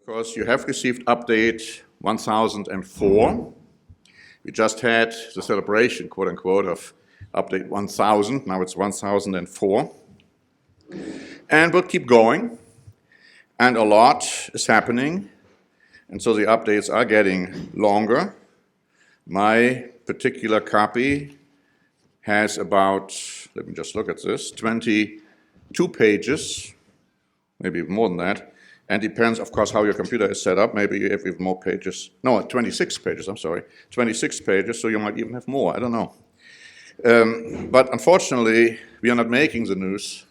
course, you have received update 1004. We just had the celebration, quote unquote, of update 1000. Now it's 1004. And we'll keep going. And a lot is happening. And so the updates are getting longer. My particular copy has about, let me just look at this, 22 pages, maybe more than that. And depends, of course, how your computer is set up. Maybe you have more pages. No, 26 pages, I'm sorry. 26 pages, so you might even have more. I don't know. But unfortunately, we are not making the news.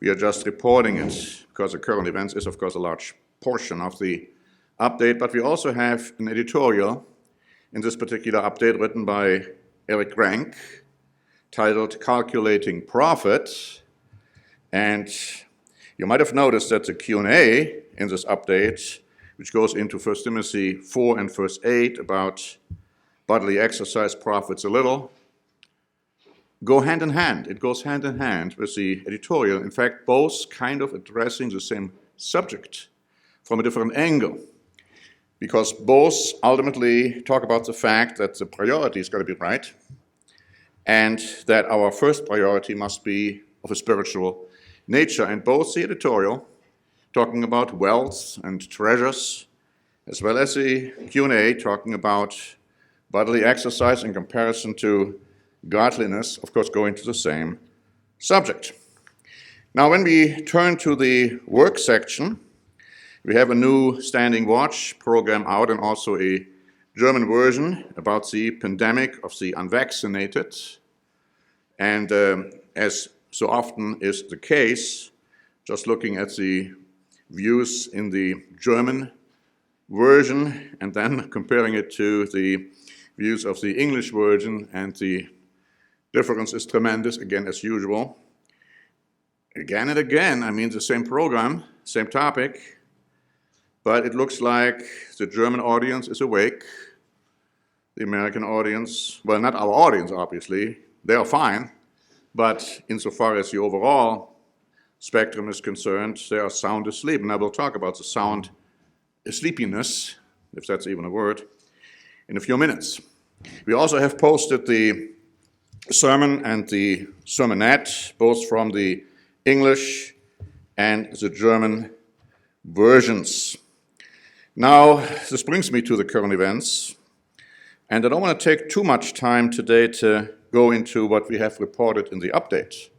We are just reporting it, because the current events is, of course, a large portion of the update. But we also have an editorial in this particular update written by Eric Rank, titled Calculating Profit. And you might have noticed that the Q&A in this update, which goes into 1 Timothy 4 and verse 8 about bodily exercise profits a little, go hand in hand. It goes hand in hand with the editorial. In fact, both kind of addressing the same subject from a different angle, because both ultimately talk about the fact that the priority is going to be right, and that our first priority must be of a spiritual nature. And both the editorial, talking about wealth and treasures, as well as the Q&A, talking about bodily exercise in comparison to godliness, of course, go into the same subject. Now, when we turn to the work section, we have a new Standing Watch program out, and also a German version about the pandemic of the unvaccinated. And as so often is the case, just looking at the views in the German version and then comparing it to the views of the English version, and the difference is tremendous, again, as usual. Again and again, I mean, the same program, same topic, but it looks like the German audience is awake. The American audience, well, not our audience, obviously, they are fine. But insofar as the overall spectrum is concerned, they are sound asleep. And I will talk about the sound sleepiness, if that's even a word, in a few minutes. We also have posted the sermon and the sermonette, both from the English and the German versions. Now, this brings me to the current events. And I don't want to take too much time today to go into what we have reported in the update,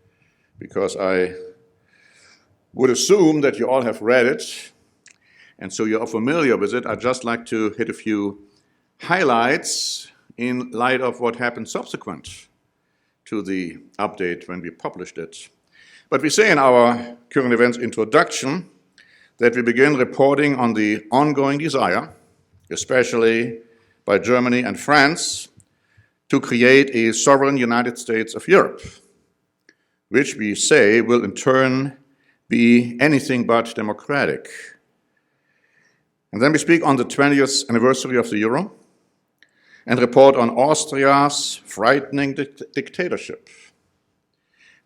because I would assume that you all have read it, and so you're familiar with it. I'd just like to hit a few highlights in light of what happened subsequent to the update when we published it. But we say in our current events introduction that we begin reporting on the ongoing desire, especially by Germany and France, to create a sovereign United States of Europe, which we say will in turn be anything but democratic. And then we speak on the 20th anniversary of the euro and report on Austria's frightening dictatorship,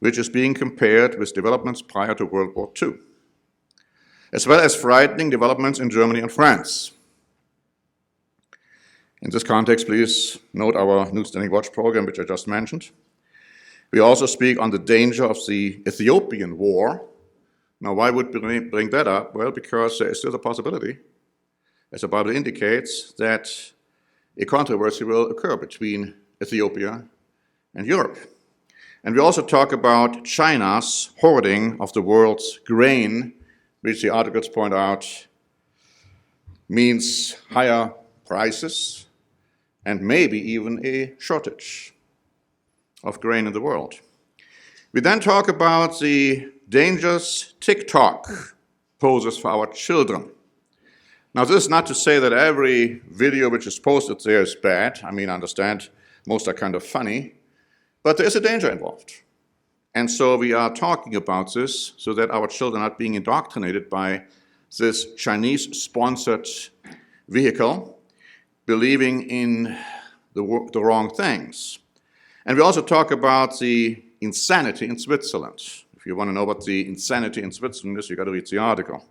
which is being compared with developments prior to World War II, as well as frightening developments in Germany and France. In this context, please note our new Standing Watch program, which I just mentioned. We also speak on the danger of the Ethiopian war. Now, why would we bring that up? Well, because there is still a possibility, as the Bible indicates, that a controversy will occur between Ethiopia and Europe. And we also talk about China's hoarding of the world's grain, which the articles point out means higher prices and maybe even a shortage of grain in the world. We then talk about the dangers TikTok poses for our children. Now, this is not to say that every video which is posted there is bad. I mean, I understand most are kind of funny, but there is a danger involved. And so we are talking about this so that our children are not being indoctrinated by this Chinese-sponsored vehicle, believing in the wrong things. And we also talk about the insanity in Switzerland. If you want to know what the insanity in Switzerland is, you've got to read the article.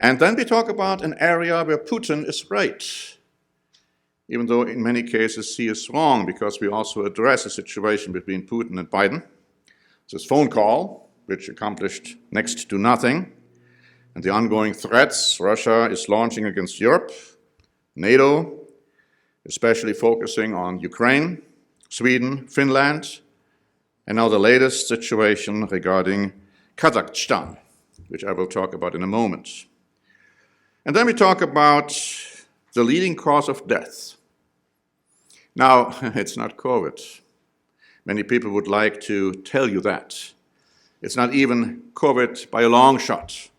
And then we talk about an area where Putin is right, even though in many cases he is wrong, because we also address the situation between Putin and Biden. This phone call, which accomplished next to nothing, and the ongoing threats Russia is launching against Europe, NATO, especially focusing on Ukraine, Sweden, Finland, and now the latest situation regarding Kazakhstan, which I will talk about in a moment. And then we talk about the leading cause of death. Now, it's not COVID. Many people would like to tell you that. It's not even COVID by a long shot.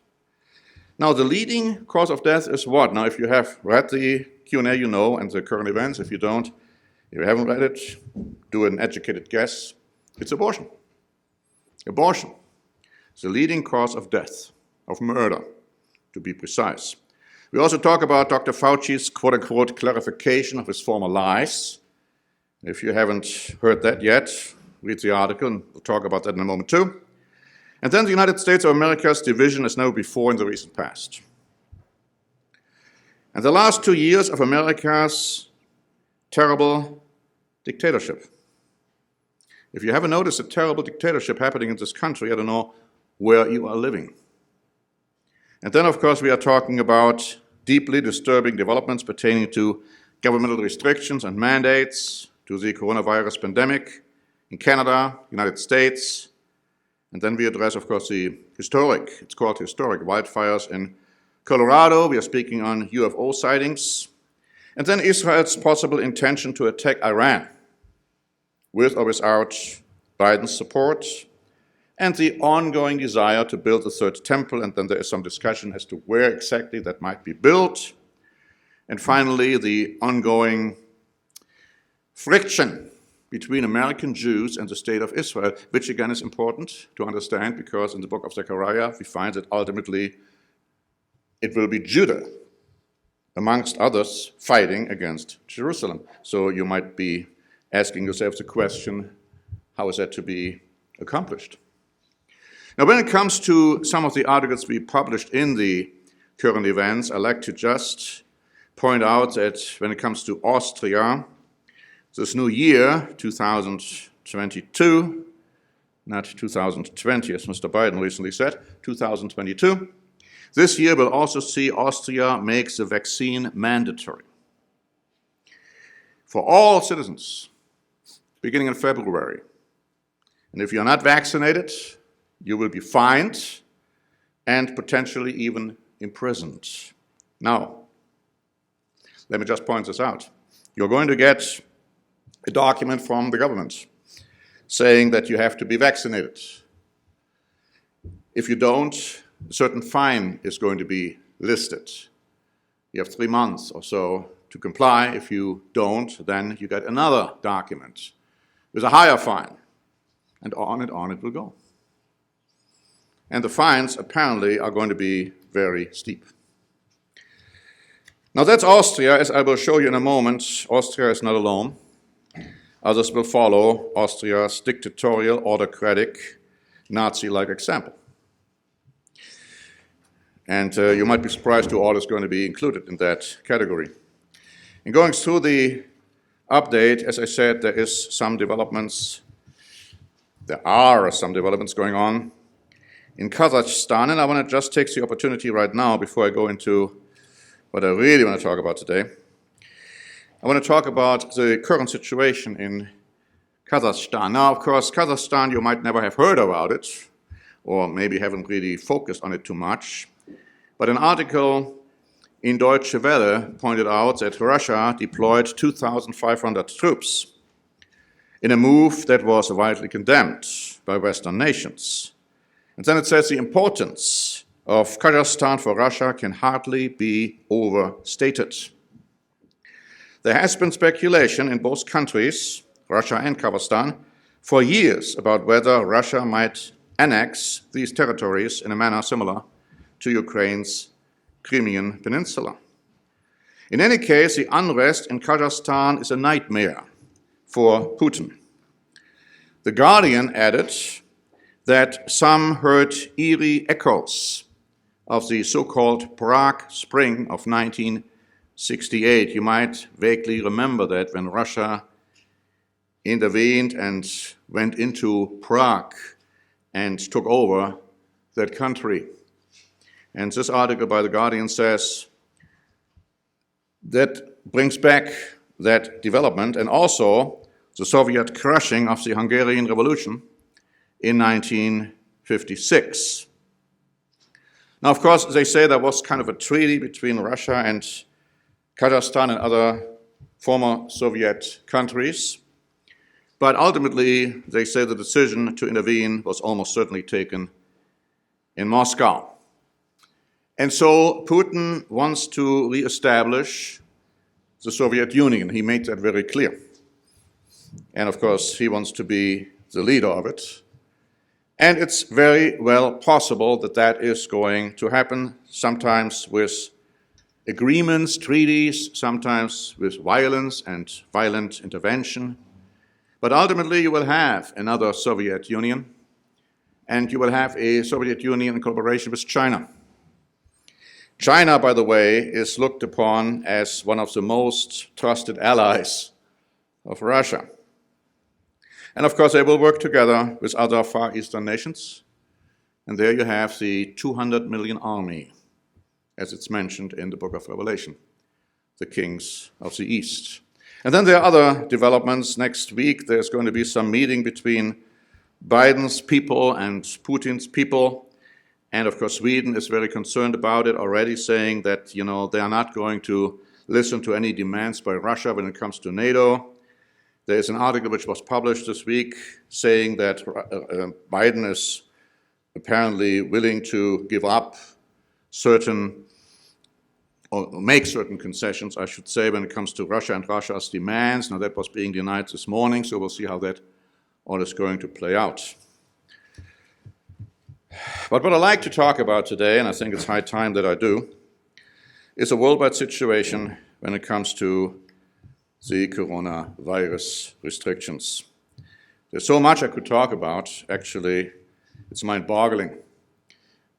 Now, the leading cause of death is what? Now, if you have read the Q&A, you know, and the current events. If you don't, if you haven't read it, do an educated guess. It's abortion. Abortion is the leading cause of death, of murder, to be precise. We also talk about Dr. Fauci's quote-unquote clarification of his former lies. If you haven't heard that yet, read the article, and we'll talk about that in a moment too. And then the United States of America's division as never before in the recent past. And the last 2 years of America's terrible dictatorship. If you haven't noticed a terrible dictatorship happening in this country, I don't know where you are living. And then, of course, we are talking about deeply disturbing developments pertaining to governmental restrictions and mandates, to the coronavirus pandemic in Canada, United States. And then we address, of course, the historic, it's called historic, wildfires in Colorado. We are speaking on UFO sightings. And then Israel's possible intention to attack Iran, with or without Biden's support, and the ongoing desire to build the third temple, and then there is some discussion as to where exactly that might be built. And finally, the ongoing friction between American Jews and the state of Israel, which again is important to understand, because in the book of Zechariah we find that ultimately it will be Judah, amongst others, fighting against Jerusalem. So you might be asking yourself the question, how is that to be accomplished? Now, when it comes to some of the articles we published in the current events, I'd like to just point out that when it comes to Austria, this new year, 2022, not 2020, as Mr. Biden recently said, 2022, this year will also see Austria make the vaccine mandatory for all citizens, beginning in February. And if you're not vaccinated, you will be fined and potentially even imprisoned. Now, let me just point this out. You're going to get a document from the government saying that you have to be vaccinated. If you don't, a certain fine is going to be listed. You have 3 months or so to comply. If you don't, then you get another document with a higher fine. And on it will go. And the fines apparently are going to be very steep. Now that's Austria, as I will show you in a moment. Austria is not alone. Others will follow Austria's dictatorial, autocratic, Nazi-like example. And you might be surprised who all is going to be included in that category. In going through the update, as I said, there are some developments going on in Kazakhstan, and I want to just take the opportunity right now, before I go into what I really want to talk about today. I want to talk about the current situation in Kazakhstan. Now, of course, Kazakhstan, you might never have heard about it, or maybe haven't really focused on it too much. But an article in Deutsche Welle pointed out that Russia deployed 2,500 troops in a move that was widely condemned by Western nations. And then it says the importance of Kazakhstan for Russia can hardly be overstated. There has been speculation in both countries, Russia and Kazakhstan, for years about whether Russia might annex these territories in a manner similar to Ukraine's Crimean Peninsula. In any case, the unrest in Kazakhstan is a nightmare for Putin. The Guardian added that some heard eerie echoes of the so-called Prague Spring of 1968. You might vaguely remember that when Russia intervened and went into Prague and took over that country. And this article by The Guardian says that brings back that development and also the Soviet crushing of the Hungarian Revolution in 1956. Now, of course, they say there was kind of a treaty between Russia and Kazakhstan and other former Soviet countries, but ultimately they say the decision to intervene was almost certainly taken in Moscow. And so Putin wants to reestablish the Soviet Union. He made that very clear. And of course, he wants to be the leader of it. And it's very well possible that that is going to happen, sometimes with agreements, treaties, sometimes with violence and violent intervention. But ultimately, you will have another Soviet Union, and you will have a Soviet Union in collaboration with China. China, by the way, is looked upon as one of the most trusted allies of Russia. And of course, they will work together with other Far Eastern nations. And there you have the 200 million army, as it's mentioned in the book of Revelation, the kings of the East. And then there are other developments. Next week, there's going to be some meeting between Biden's people and Putin's people. And of course, Sweden is very concerned about it already, saying that, they are not going to listen to any demands by Russia when it comes to NATO. There is an article which was published this week saying that Biden is apparently willing to give up certain, or make certain concessions, I should say, when it comes to Russia and Russia's demands. Now, that was being denied this morning, so we'll see how that all is going to play out. But what I'd like to talk about today, and I think it's high time that I do, is a worldwide situation when it comes to the coronavirus restrictions. There's so much I could talk about. Actually, it's mind-boggling.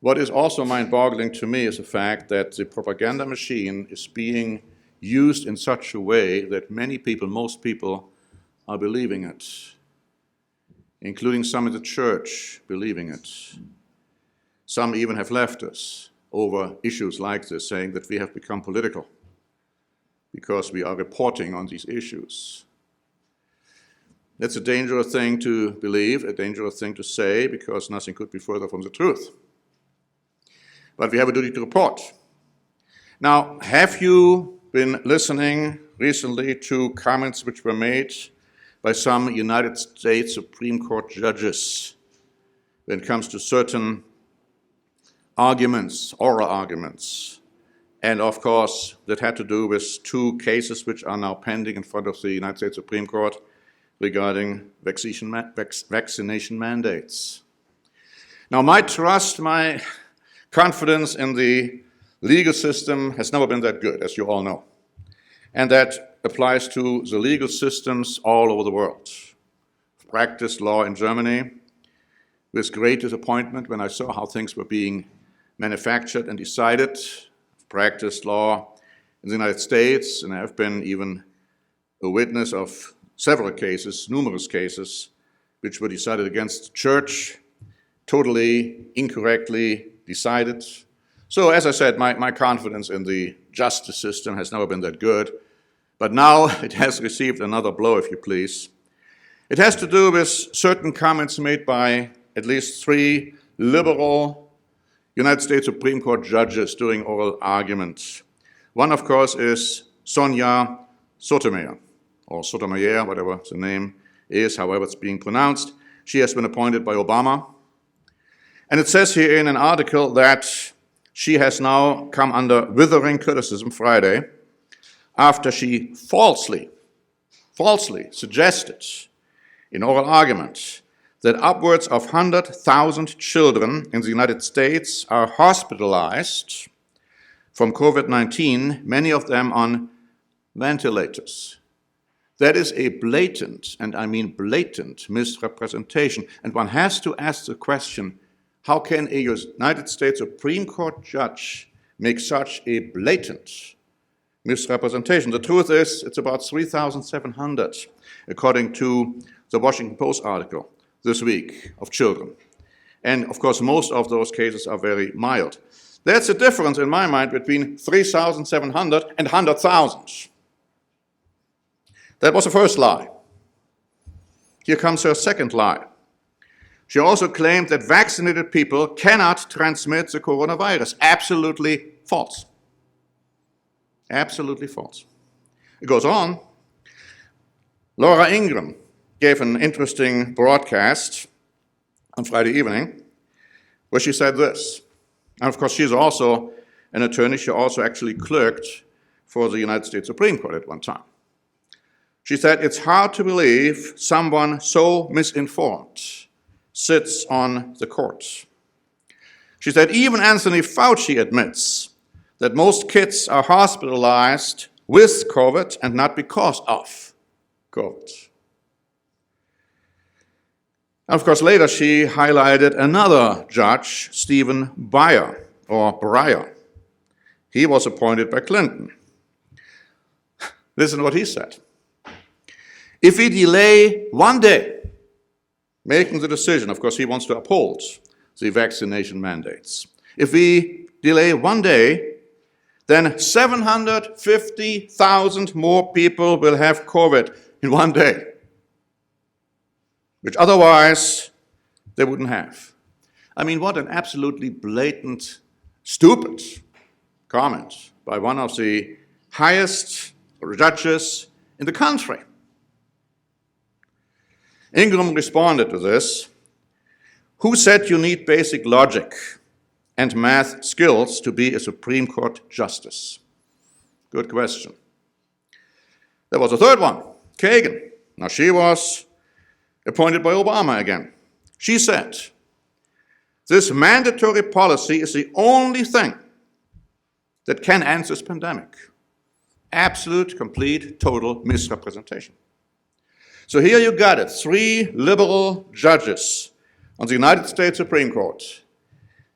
What is also mind-boggling to me is the fact that the propaganda machine is being used in such a way that many people, most people, are believing it, including some in the church believing it. Some even have left us over issues like this, saying that we have become political because we are reporting on these issues. That's a dangerous thing to believe, a dangerous thing to say, because nothing could be further from the truth. But we have a duty to report. Now, have you been listening recently to comments which were made by some United States Supreme Court judges when it comes to certain arguments, oral arguments? And of course, that had to do with two cases which are now pending in front of the United States Supreme Court regarding vaccination mandates. Now, my confidence in the legal system has never been that good, as you all know. And that applies to the legal systems all over the world. I've practiced law in Germany with great disappointment when I saw how things were being manufactured and decided. I've practiced law in the United States, and I've been even a witness of several cases, numerous cases, which were decided against the church, totally incorrectly decided. So, as I said, my confidence in the justice system has never been that good, but now it has received another blow, if you please. It has to do with certain comments made by at least three liberal United States Supreme Court judges during oral arguments. One, of course, is Sonia Sotomayor, or Sotomayor, whatever the name is, however it's being pronounced. She has been appointed by Obama. And it says here in an article that she has now come under withering criticism Friday after she falsely suggested in oral argument that upwards of 100,000 children in the United States are hospitalized from COVID-19, many of them on ventilators. That is a blatant, and I mean blatant, misrepresentation. And one has to ask the question, How can a United States Supreme Court judge make such a blatant misrepresentation? The truth is, it's about 3,700, according to the Washington Post article this week, of children. And of course, most of those cases are very mild. That's the difference, in my mind, between 3,700 and 100,000. That was the first lie. Here comes her second lie. She also claimed that vaccinated people cannot transmit the coronavirus. Absolutely false. Absolutely false. It goes on. Laura Ingraham gave an interesting broadcast on Friday evening where she said this. And of course, she's also an attorney. She also actually clerked for the United States Supreme Court at one time. She said, "It's hard to believe someone so misinformed sits on the court." She said, "Even Anthony Fauci admits that most kids are hospitalized with COVID and not because of COVID." And of course, later she highlighted another judge, Stephen Breyer. He was appointed by Clinton. Listen to what he said. "If we delay one day making the decision," of course he wants to uphold the vaccination mandates, "if we delay one day, then 750,000 more people will have COVID in one day, which otherwise they wouldn't have." I mean, what an absolutely blatant, stupid comment by one of the highest judges in the country. Ingraham responded to this. "Who said you need basic logic and math skills to be a Supreme Court justice?" Good question. There was a third one, Kagan. Now, she was appointed by Obama again. She said, "This mandatory policy is the only thing that can end this pandemic." Absolute, complete, total misrepresentation. So here you got it, 3 liberal judges on the United States Supreme Court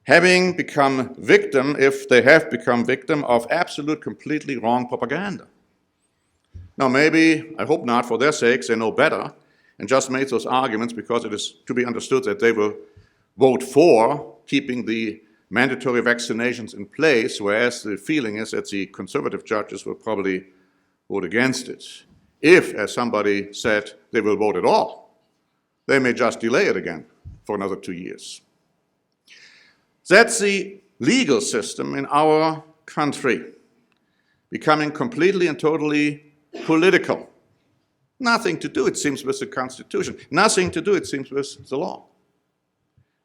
having become victim, if they have become victim, of absolute, completely wrong propaganda. Now maybe, I hope not, for their sakes, they know better and just made those arguments because it is to be understood that they will vote for keeping the mandatory vaccinations in place, whereas the feeling is that the conservative judges will probably vote against it. If, as somebody said, they will vote at all, they may just delay it again for another 2 years. That's the legal system in our country, becoming completely and totally political. Nothing to do, it seems, with the Constitution. Nothing to do, it seems, with the law.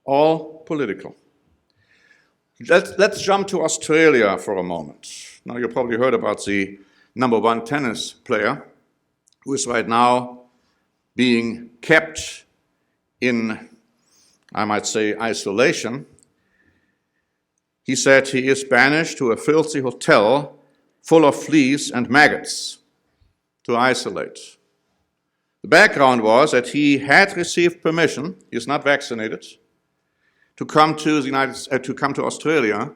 All political. Let's jump to Australia for a moment. Now, you probably heard about the #1 tennis player who is right now being kept in, I might say, isolation. He said he is banished to a filthy hotel full of fleas and maggots to isolate. The background was that he had received permission, he is not vaccinated, to come to Australia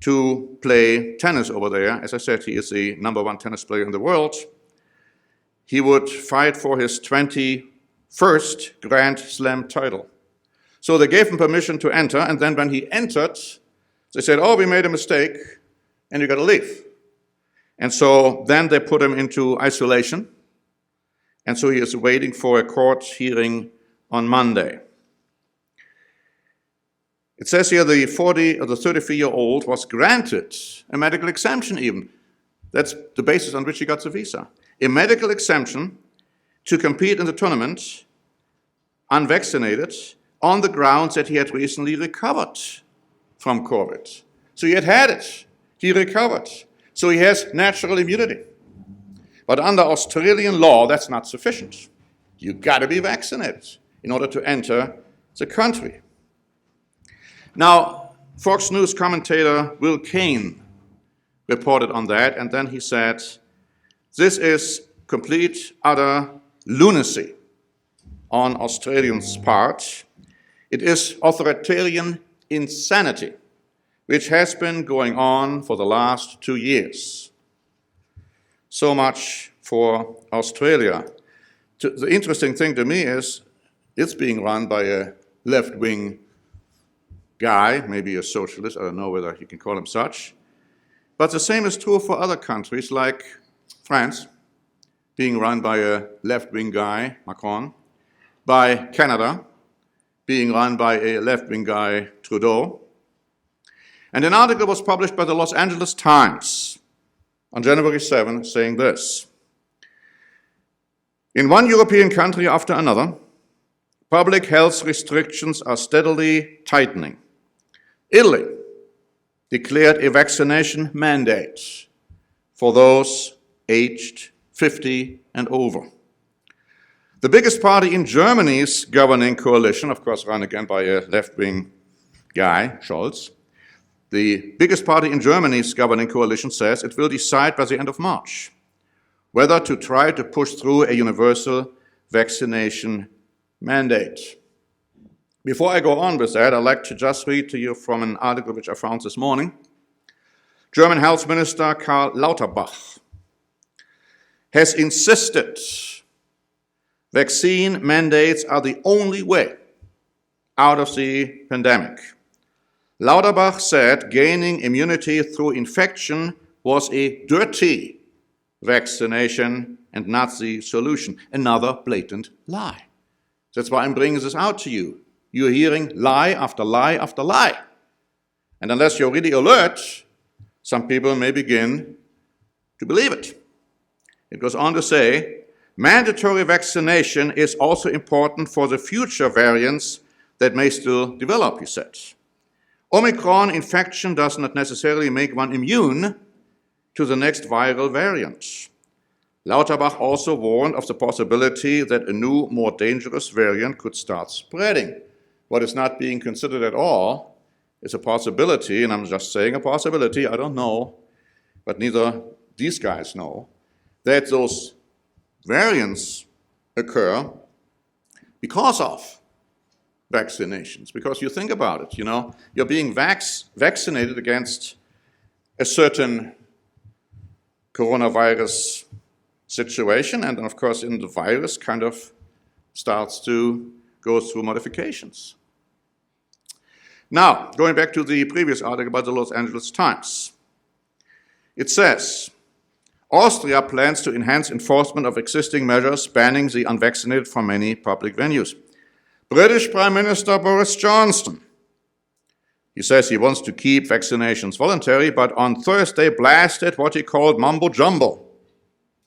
to play tennis over there. As I said, he is the #1 tennis player in the world. He would fight for his 21st Grand Slam title. So they gave him permission to enter, and then when he entered, they said, "Oh, we made a mistake, and you got to leave." And so then they put him into isolation, and so he is waiting for a court hearing on Monday. It says here the 33-year-old was granted a medical exemption even. That's the basis on which he got the visa. A medical exemption to compete in the tournament, unvaccinated, on the grounds that he had recently recovered from COVID. So he had it. He recovered. So he has natural immunity. But under Australian law, that's not sufficient. You've got to be vaccinated in order to enter the country. Now, Fox News commentator Will Kane reported on that, and then he said, "This is complete, utter lunacy on Australians' part. It is authoritarian insanity, which has been going on for the last 2 years. So much for Australia. The interesting thing to me is it's being run by a left-wing guy, maybe a socialist, I don't know whether you can call him such. But the same is true for other countries like France, being run by a left-wing guy, Macron, by Canada, being run by a left-wing guy, Trudeau. And an article was published by the Los Angeles Times on January 7 saying this: in one European country after another, public health restrictions are steadily tightening. Italy declared a vaccination mandate for those aged 50 and over. The biggest party in Germany's governing coalition, of course run again by a left-wing guy, Scholz, the biggest party in Germany's governing coalition says it will decide by the end of March whether to try to push through a universal vaccination mandate. Before I go on with that, I'd like to just read to you from an article which I found this morning. German Health Minister Karl Lauterbach has insisted vaccine mandates are the only way out of the pandemic. Lauterbach said gaining immunity through infection was a dirty vaccination and not the solution. Another blatant lie. That's why I'm bringing this out to you. You're hearing lie after lie after lie. And unless you're really alert, some people may begin to believe it. It goes on to say, mandatory vaccination is also important for the future variants that may still develop, he said. Omicron infection does not necessarily make one immune to the next viral variant. Lauterbach also warned of the possibility that a new, more dangerous variant could start spreading. What is not being considered at all is a possibility, and I'm just saying a possibility, I don't know, but neither these guys know, that those variants occur because of vaccinations. Because you think about it, you're being vaccinated against a certain coronavirus situation, and then of course in the virus kind of starts to go through modifications. Now, going back to the previous article by the Los Angeles Times. It says, Austria plans to enhance enforcement of existing measures banning the unvaccinated from many public venues. British Prime Minister Boris Johnson, he says he wants to keep vaccinations voluntary, but on Thursday blasted what he called mumbo-jumbo,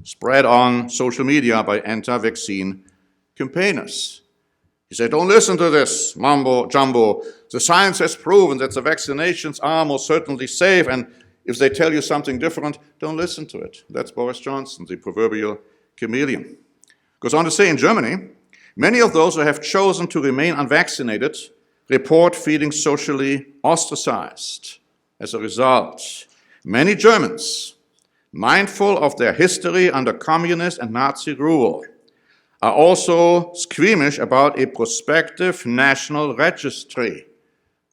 spread on social media by anti-vaccine campaigners. He said, don't listen to this mumbo-jumbo. The science has proven that the vaccinations are most certainly safe, and if they tell you something different, don't listen to it. That's Boris Johnson, the proverbial chameleon. Goes on to say, in Germany, many of those who have chosen to remain unvaccinated report feeling socially ostracized. As a result, many Germans, mindful of their history under communist and Nazi rule, are also squeamish about a prospective national registry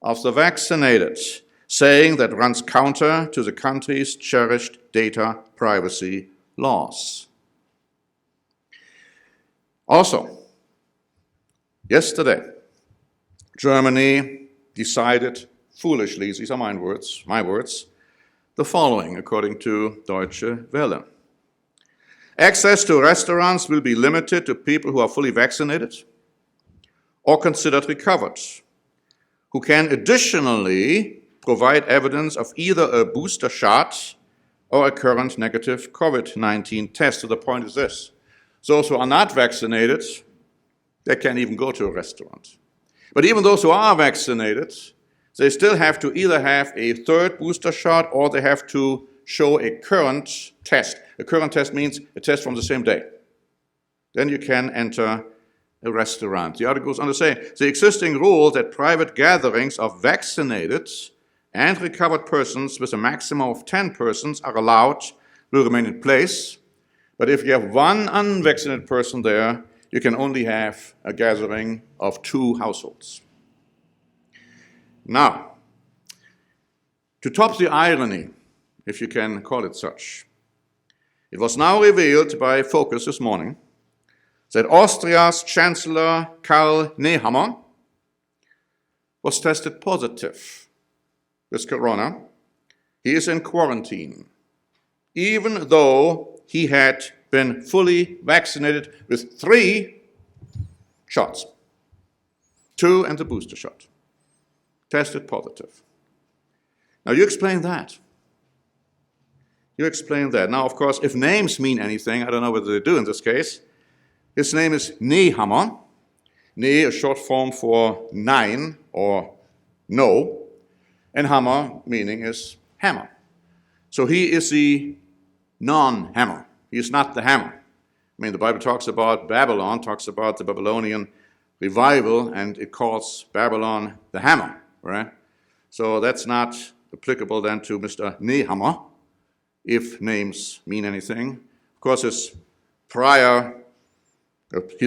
of the vaccinated, saying that runs counter to the country's cherished data privacy laws. Also, yesterday, Germany decided foolishly, these are my words, the following, according to Deutsche Welle. Access to restaurants will be limited to people who are fully vaccinated or considered recovered, who can additionally provide evidence of either a booster shot or a current negative COVID-19 test. So the point is this: those who are not vaccinated, they can't even go to a restaurant. But even those who are vaccinated, they still have to either have a third booster shot or they have to show a current test. A current test means a test from the same day. Then you can enter a restaurant. The article goes on to say, the existing rule that private gatherings of vaccinated and recovered persons with a maximum of 10 persons are allowed will remain in place. But if you have one unvaccinated person there, you can only have a gathering of 2 households. Now, to top the irony, if you can call it such, it was now revealed by Focus this morning that Austria's Chancellor Karl Nehammer was tested positive with corona. He is in quarantine, even though he had been fully vaccinated with 3 shots, 2 and the booster shot, tested positive. Now you explain that. You explain that. Now, of course, if names mean anything, I don't know whether they do in this case. His name is Nehammer. Ne, a short form for 9 or no, and hammer meaning is hammer. So he is the non-hammer. He is not the hammer. I mean, the Bible talks about Babylon, talks about the Babylonian revival, and it calls Babylon the hammer, right? So that's not applicable then to Mr. Nehammer, if names mean anything. Of course, his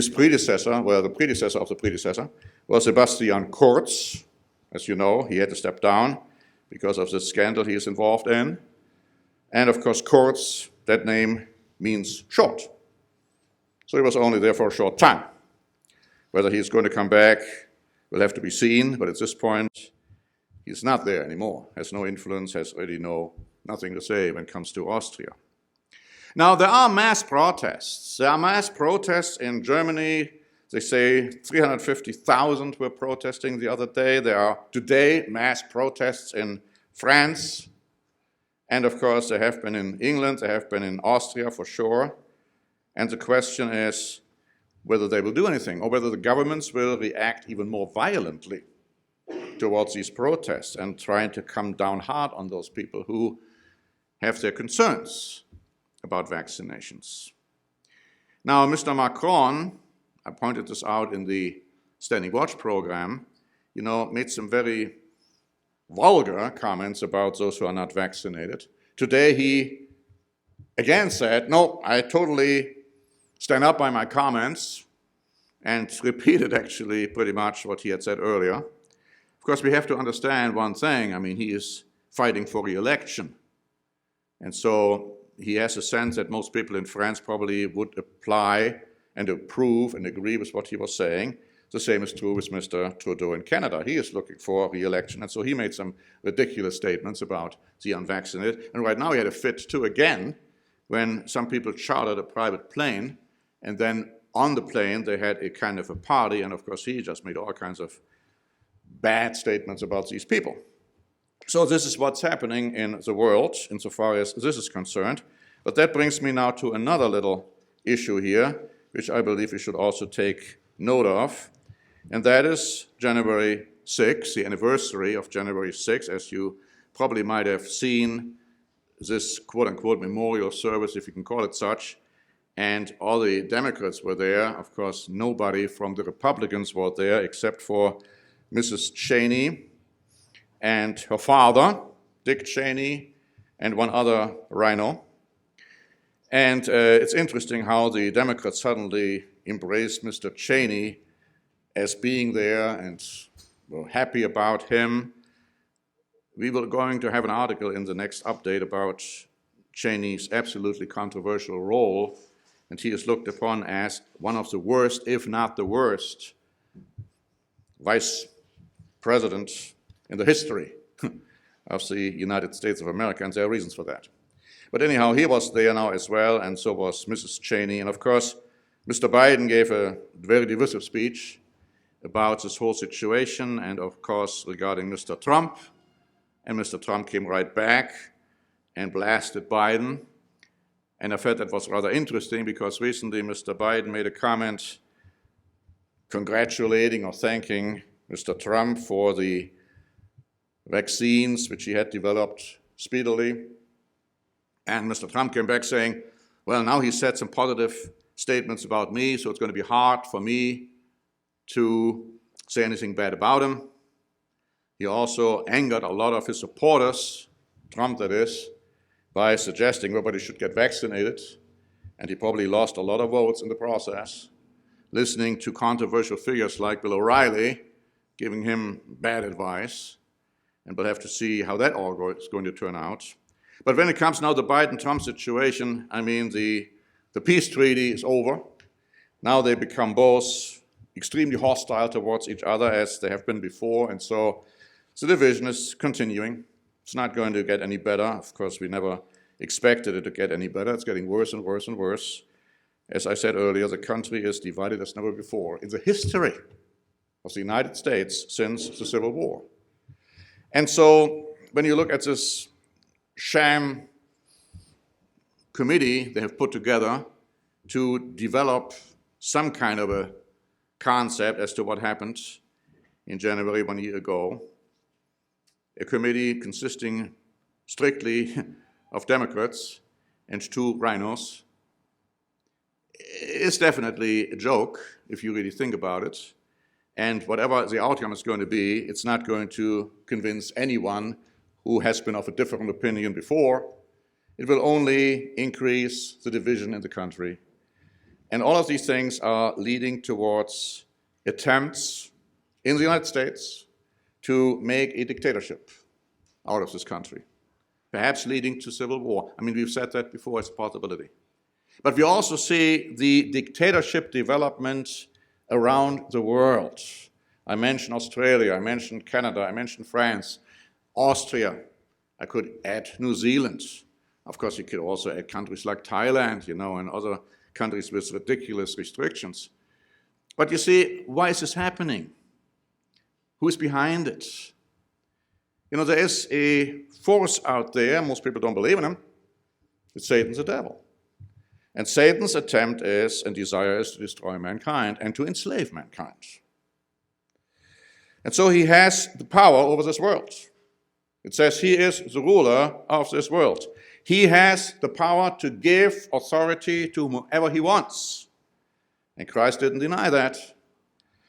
predecessor, well, the predecessor of the predecessor, was Sebastian Kurz. As you know, he had to step down because of the scandal he is involved in. And of course, Kurz, that name means short. So he was only there for a short time. Whether he's going to come back will have to be seen, but at this point, he's not there anymore, has no influence, has really nothing to say when it comes to Austria. Now, there are mass protests. There are mass protests in Germany. They say 350,000 were protesting the other day. There are today mass protests in France. And of course, there have been in England, there have been in Austria for sure. And the question is whether they will do anything or whether the governments will react even more violently towards these protests and trying to come down hard on those people who have their concerns about vaccinations. Now, Mr. Macron, I pointed this out in the Standing Watch program, made some very vulgar comments about those who are not vaccinated. Today he again said, no, I totally stand up by my comments, and repeated actually pretty much what he had said earlier. Of course, we have to understand one thing. I mean, he is fighting for re-election. And so he has a sense that most people in France probably would apply and approve and agree with what he was saying. The same is true with Mr. Trudeau in Canada. He is looking for re-election, and so he made some ridiculous statements about the unvaccinated. And right now he had a fit too again when some people chartered a private plane, and then on the plane they had a kind of a party, and of course he just made all kinds of bad statements about these people. So this is what's happening in the world insofar as this is concerned. But that brings me now to another little issue here, which I believe we should also take note of, and that is January 6, the anniversary of January 6, as you probably might have seen this quote-unquote memorial service, if you can call it such, and all the Democrats were there. Of course, nobody from the Republicans was there except for Mrs. Cheney and her father, Dick Cheney, and one other rhino. And it's interesting how the Democrats suddenly embraced Mr. Cheney as being there and were happy about him. We were going to have an article in the next update about Cheney's absolutely controversial role, and he is looked upon as one of the worst, if not the worst, vice president in the history of the United States of America, and there are reasons for that. But anyhow, he was there now as well, and so was Mrs. Cheney. And of course, Mr. Biden gave a very divisive speech about this whole situation, and of course regarding Mr. Trump. And Mr. Trump came right back and blasted Biden. And I felt that was rather interesting because recently Mr. Biden made a comment congratulating or thanking Mr. Trump for the vaccines which he had developed speedily. And Mr. Trump came back saying, well, now he said some positive statements about me, so it's going to be hard for me to say anything bad about him. He also angered a lot of his supporters, Trump that is, by suggesting everybody should get vaccinated, and he probably lost a lot of votes in the process, listening to controversial figures like Bill O'Reilly, giving him bad advice. And we'll have to see how that all is going to turn out. But when it comes now to the Biden-Trump situation, I mean, the peace treaty is over. Now they become both extremely hostile towards each other as they have been before, and so the division is continuing. It's not going to get any better. Of course, we never expected it to get any better. It's getting worse and worse and worse. As I said earlier, the country is divided as never before in the history of the United States since the Civil War. And so when you look at this sham committee they have put together to develop some kind of a concept as to what happened in January 1 year ago, a committee consisting strictly of Democrats and 2 rhinos, is definitely a joke if you really think about it. And whatever the outcome is going to be, it's not going to convince anyone who has been of a different opinion before. It will only increase the division in the country. And all of these things are leading towards attempts in the United States to make a dictatorship out of this country, perhaps leading to civil war. I mean, we've said that before as a possibility. But we also see the dictatorship development around the world. I mentioned Australia, I mentioned Canada, I mentioned France, Austria. I could add New Zealand. Of course, you could also add countries like Thailand, and other countries with ridiculous restrictions. But you see, why is this happening? Who's behind it? There is a force out there, most people don't believe in him. It's Satan's the devil. And Satan's attempt is and desire is to destroy mankind and to enslave mankind. And so he has the power over this world. It says he is the ruler of this world. He has the power to give authority to whomever he wants. And Christ didn't deny that.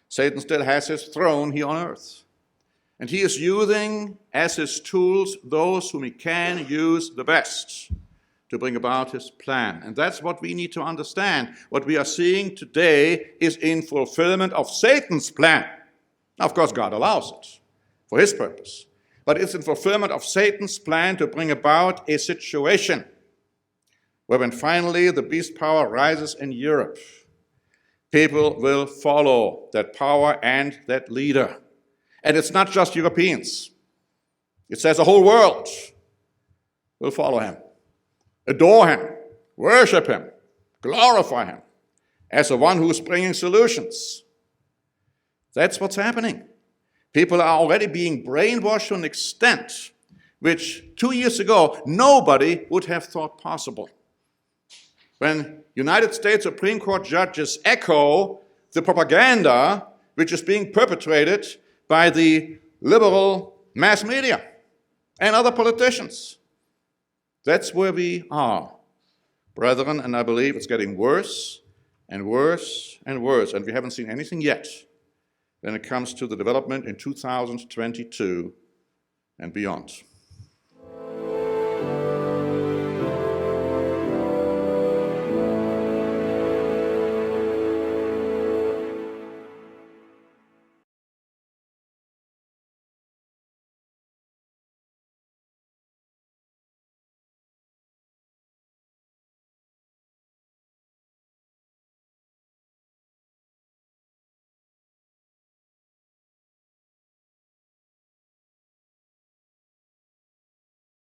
Satan still has his throne here on earth. And he is using as his tools those whom he can use the best to bring about his plan. And that's what we need to understand. What we are seeing today is in fulfillment of Satan's plan. Now, of course, God allows it for his purpose. But it's in fulfillment of Satan's plan to bring about a situation where when finally the beast power rises in Europe, people will follow that power and that leader. And it's not just Europeans. It says the whole world will follow him, adore him, worship him, glorify him as the one who's bringing solutions. That's what's happening. People are already being brainwashed to an extent which 2 years ago nobody would have thought possible. When United States Supreme Court judges echo the propaganda which is being perpetrated by the liberal mass media and other politicians. That's where we are, brethren, and I believe it's getting worse and worse and worse, and we haven't seen anything yet when it comes to the development in 2022 and beyond.